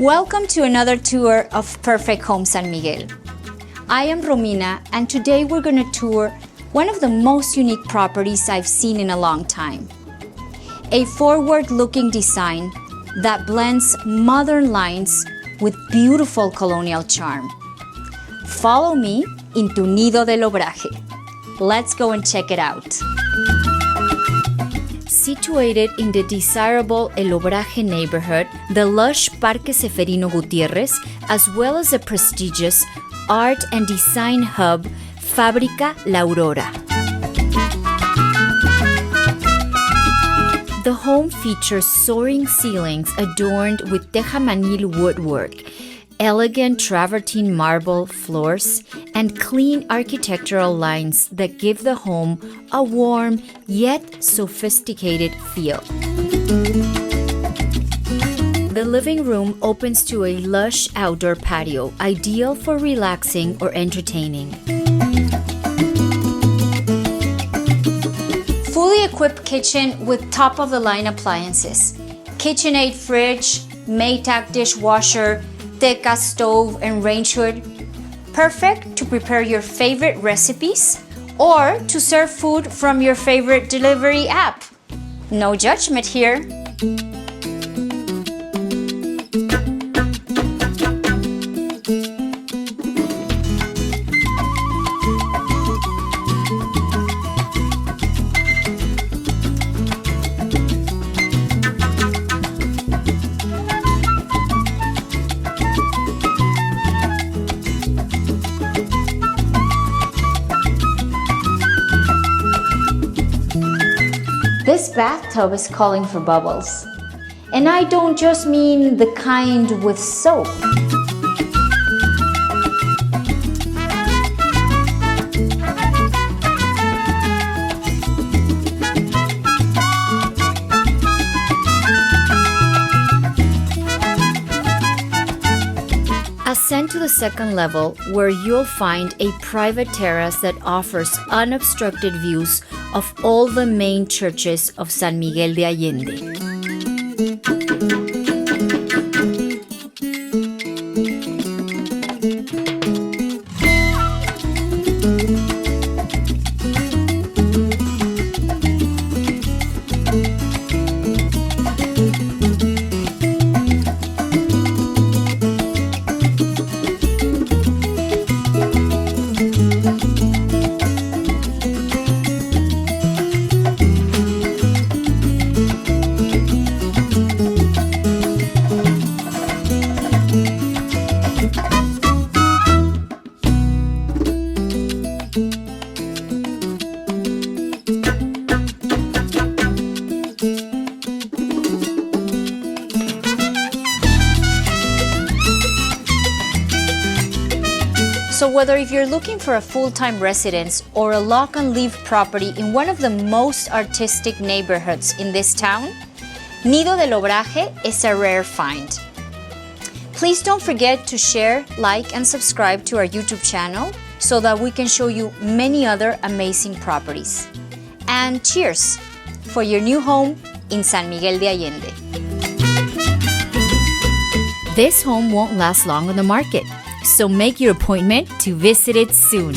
Welcome to another tour of Perfect Home San Miguel. I am Romina, and today we're going to tour one of the most unique properties I've seen in a long time. A forward-looking design that blends modern lines with beautiful colonial charm. Follow me into Nido del Obraje. Let's go and check it out. Situated in the desirable El Obraje neighborhood, the lush Parque Seferino Gutierrez, as well as the prestigious art and design hub Fábrica La Aurora. The home features soaring ceilings adorned with tejamanil woodwork, elegant travertine marble floors, and clean architectural lines that give the home a warm yet sophisticated feel. The living room opens to a lush outdoor patio, ideal for relaxing or entertaining. Fully equipped kitchen with top-of-the-line appliances, KitchenAid fridge, Maytag dishwasher, Teca stove and range hood. Perfect to prepare your favorite recipes or to serve food from your favorite delivery app. No judgment here. This bathtub is calling for bubbles. And I don't just mean the kind with soap. Ascend to the second level, where you'll find a private terrace that offers unobstructed views of all the main churches of San Miguel de Allende. So whether if you're looking for a full-time residence or a lock-and-leave property in one of the most artistic neighborhoods in this town, Nido del Obraje is a rare find. Please don't forget to share, like, and subscribe to our YouTube channel so that we can show you many other amazing properties. And cheers for your new home in San Miguel de Allende. This home won't last long on the market, so make your appointment to visit it soon.